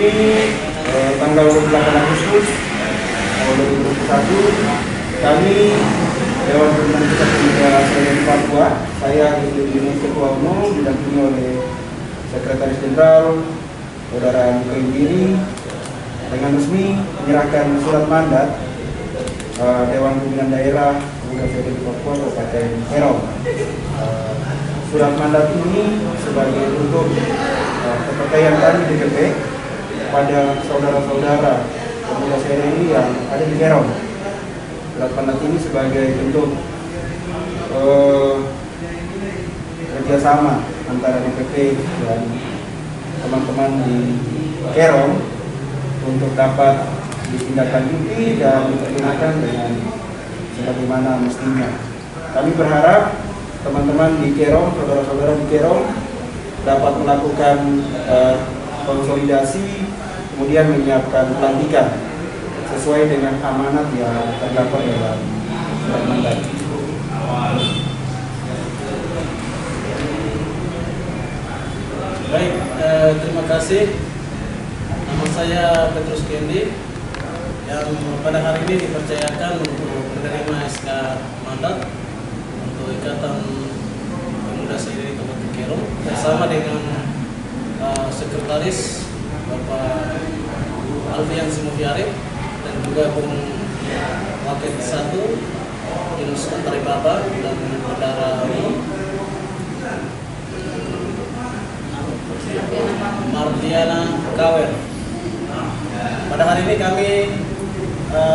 ini tanggal 28 Agustus 2021 kami Dewan Pimpinan Pusat Pemuda Serenity Papua, saya Yunus Ketua Umum didampingi oleh Sekretaris Jenderal Saudara Muka Indiri dengan resmi menyerahkan surat mandat Dewan Pimpinan Daerah Pemuda Serenity Papua Kabupaten Kerom. Surat mandat ini sebagai bentuk kepercayaan kami DPP kepada saudara-saudara pemuda Serenity yang ada di Kerom. Surat mandat ini sebagai bentuk kerjasama antara DPP dan teman-teman di Kerom untuk dapat ditindaklanjuti dan digunakan dengan sebagaimana mestinya. Kami berharap teman-teman di Kerom, saudara-saudara di Kerom dapat melakukan konsolidasi, kemudian menyiapkan pelantikan sesuai dengan amanat yang terdapat dalam surat mandat. Baik, terima kasih. Nama saya Petrus Kendi yang pada hari ini dipercayakan untuk menerima SK mandat untuk Ikatan Pemuda Serenity Kabupaten Kerom bersama dengan Sekretaris Bapak Alfian Simufiari dan juga Bung Wakil 1 Yunus Antari Baba dan Saudara Mardiana Kawer. Pada hari ini kami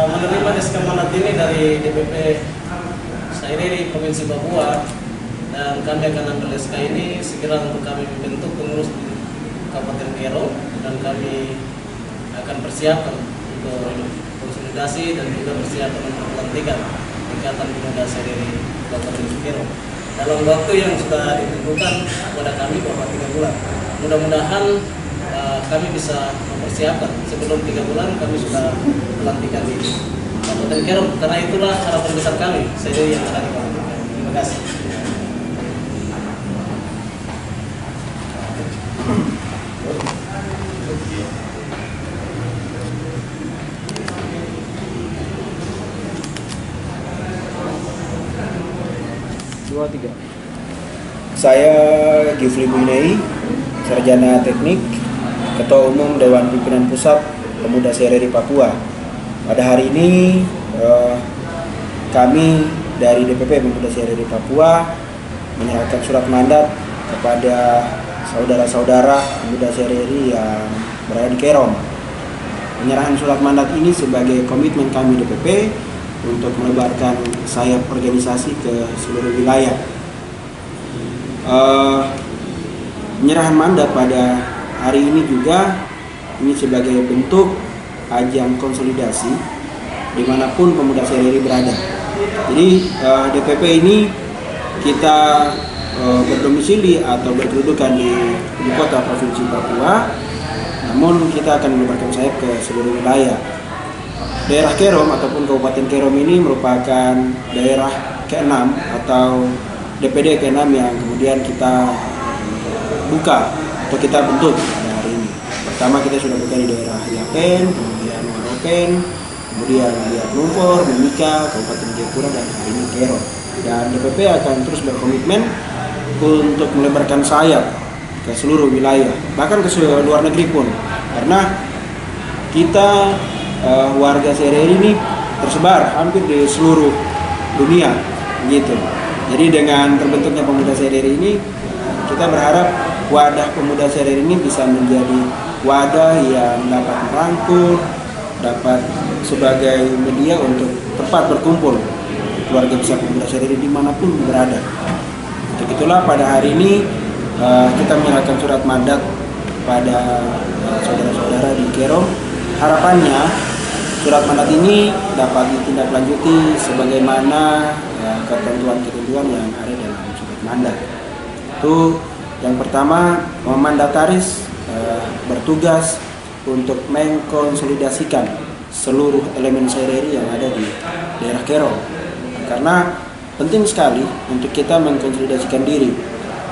menerima SK mandat ini dari DPP Serenity Provinsi Papua dan kami akan ambil SK ini segera untuk kami membentuk pengurus di Kabupaten Kerom dan kami akan persiapkan untuk konsolidasi dan juga persiapan untuk pelantikan Ikatan Pemuda Serenity Kabupaten Kerom dalam waktu yang sudah ditentukan kepada kami bahwa 3 bulan. Mudah-mudahan kami bisa mempersiapkan sebelum 3 bulan kami sudah pelantikan di Kabupaten Kerom, karena itulah harapan besar kami sendiri yang akan dipelantikan. Terima kasih. Saya Gifli Buinei, Sarjana Teknik, Ketua Umum Dewan Pimpinan Pusat Pemuda Serenity Papua. Pada hari ini kami dari DPP Pemuda Serenity Papua menyerahkan surat mandat kepada saudara-saudara pemuda Serenity yang berada di Kerom. Penyerahan surat mandat ini sebagai komitmen kami DPP untuk melebarkan sayap organisasi ke seluruh wilayah. Penyerahan mandat pada hari ini juga ini sebagai bentuk ajang konsolidasi dimanapun pemuda Serenity berada. Jadi DPP ini kita berdomisili atau berkedudukan di ibu kota provinsi Papua, namun kita akan melebarkan sayap ke seluruh wilayah. Daerah Kerom ataupun Kabupaten Kerom ini merupakan daerah ke-6 atau DPD ke-6 yang kemudian kita buka atau kita bentuk pada hari ini. Pertama kita sudah buka di daerah Yapen, kemudian Waropen, kemudian Biak Numfor, Mimika, Kabupaten Jayapura, dan hari ini Kerom. Dan DPP akan terus berkomitmen untuk melebarkan sayap ke seluruh wilayah, bahkan ke luar negeri pun, karena kita warga Serenity ini tersebar hampir di seluruh dunia, gitu. Jadi dengan terbentuknya pemuda Serenity ini, kita berharap wadah pemuda Serenity ini bisa menjadi wadah yang dapat merangkul, dapat sebagai media untuk tempat berkumpul keluarga besar pemuda Serenity dimanapun berada. Untuk itulah pada hari ini kita menyerahkan surat mandat pada saudara-saudara di Kerom. Harapannya surat mandat ini dapat ditindaklanjuti sebagaimana ketentuan-ketentuan yang ada dalam surat mandat. Itu yang pertama, memandataris bertugas untuk mengkonsolidasikan seluruh elemen Serenity yang ada di daerah Kerom. Karena penting sekali untuk kita mengkonsolidasikan diri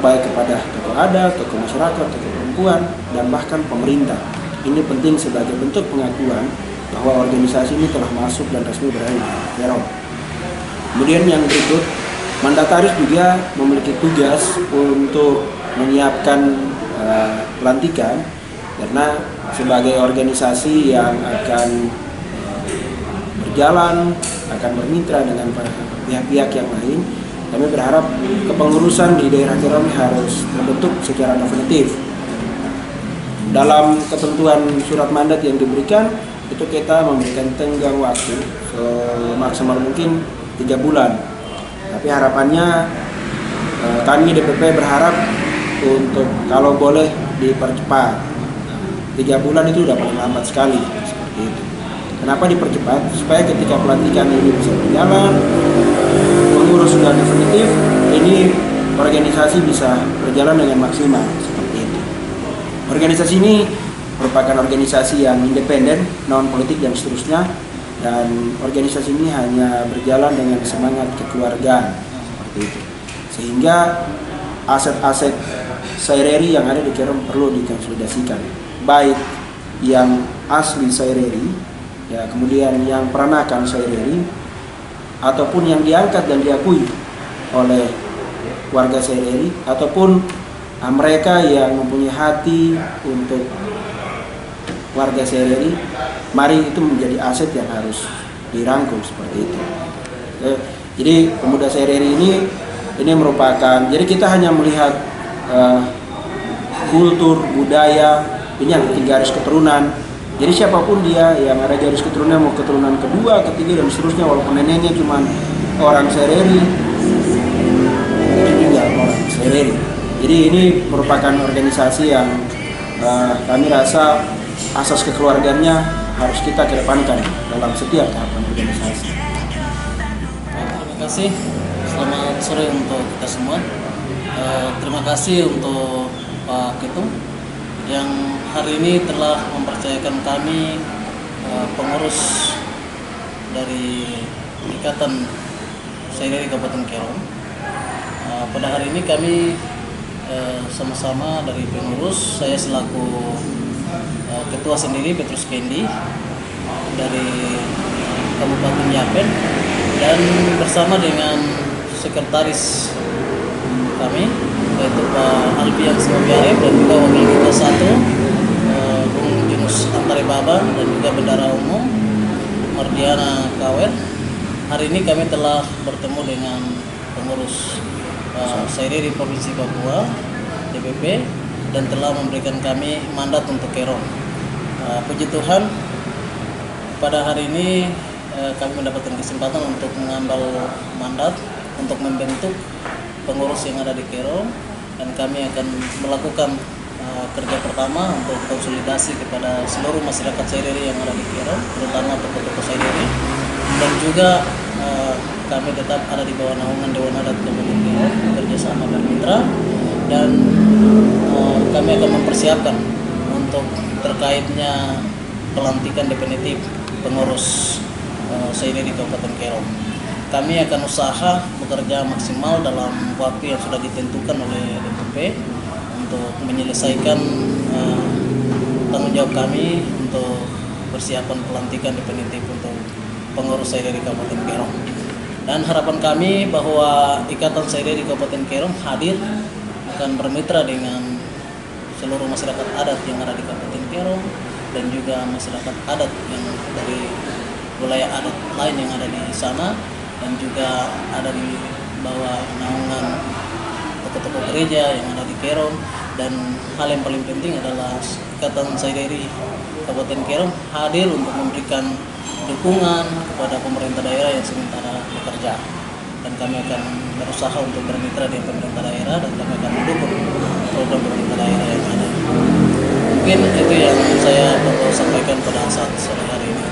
baik kepada tokoh adat, tokoh masyarakat, tokoh perempuan, dan bahkan pemerintah. ini penting sebagai bentuk pengakuan bahwa organisasi ini telah masuk dan resmi berada di Kerom. Kemudian yang berikut, mandataris juga memiliki tugas untuk menyiapkan pelantikan, karena sebagai organisasi yang akan berjalan, akan bermitra dengan pihak-pihak yang lain, kami berharap kepengurusan di daerah Kerom harus terbentuk secara definitif. Dalam ketentuan surat mandat yang diberikan, itu kita memberikan tenggang waktu semaksimal mungkin 3 bulan. Tapi harapannya kami DPP berharap untuk kalau boleh dipercepat. 3 bulan itu udah paling lambat sekali, seperti itu. Kenapa dipercepat? Supaya ketika pelantikan ini bisa berjalan, pengurus sudah definitif, ini organisasi bisa berjalan dengan maksimal, seperti itu. Organisasi ini merupakan organisasi yang independen, non politik dan seterusnya, dan organisasi ini hanya berjalan dengan semangat kekeluargaan, seperti itu. Sehingga aset-aset Saireri yang ada di Kerom perlu dikonsolidasikan, baik yang asli Saireri, ya, kemudian yang peranakan Saireri, ataupun yang diangkat dan diakui oleh warga Saireri, ataupun mereka yang mempunyai hati untuk warga Saireri, mari itu menjadi aset yang harus dirangkul, seperti itu. Jadi pemuda Saireri ini merupakan, jadi kita hanya melihat kultur, budaya, ini yang 3 garis keturunan. Jadi siapapun dia yang ada garis keturunan, mau keturunan kedua, ketiga dan seterusnya, walaupun neneknya cuma orang Saireri, itu juga orang Saireri. Jadi ini merupakan organisasi yang kami rasa asas kekeluargaannya harus kita kedepankan dalam setiap tahapan organisasi. Terima kasih. Selamat sore untuk kita semua. Terima kasih untuk Pak Ketum yang hari ini telah mempercayakan kami pengurus dari Ikatan Saireri Kabupaten Kerom. Pada hari ini kami sama-sama dari pengurus, saya selaku ketua sendiri Petrus Kendi dari Kabupaten Yapen, dan bersama dengan sekretaris kami yaitu Pak Alfian Semobiarem, dan juga wakil kita satu Bung Junus Antari Baba, dan juga Bendara Umum Mardiana Kawer. Hari ini kami telah bertemu dengan pengurus Saireri Provinsi Papua DPP, dan telah memberikan kami mandat untuk Kerom. Puji Tuhan, pada hari ini kami mendapatkan kesempatan untuk mengambil mandat untuk membentuk pengurus yang ada di Kerom, dan kami akan melakukan kerja pertama untuk konsolidasi kepada seluruh masyarakat Saireri yang ada di Kerom, terutama tokoh-tokoh Saireri, dan juga kami tetap ada di bawah naungan Dewan Adat Kabupaten Kerom bekerjasama bermitra, dan kami akan mempersiapkan untuk terkaitnya pelantikan definitif pengurus Saireri Kabupaten Kerom. Kami akan usaha bekerja maksimal dalam waktu yang sudah ditentukan oleh DPP untuk menyelesaikan tanggung jawab kami untuk persiapan pelantikan definitif untuk pengurus Saireri Kabupaten Kerom. Dan harapan kami bahwa Ikatan Saireri Kabupaten Kerom hadir akan bermitra dengan seluruh masyarakat adat yang ada di Kabupaten Kerom, dan juga masyarakat adat yang dari wilayah adat lain yang ada di sana, dan juga ada di bawah naungan tokoh-tokoh gereja yang ada di Kerom. Dan hal yang paling penting adalah Ikatan Saireri Kabupaten Kerom hadir untuk memberikan dukungan kepada pemerintah daerah yang sementara bekerja, dan kami akan berusaha untuk bermitra dengan pemerintah daerah, dan kami akan mendukung program pemerintah daerah yang ada. Mungkin itu yang saya perlu sampaikan pada saat sore hari ini.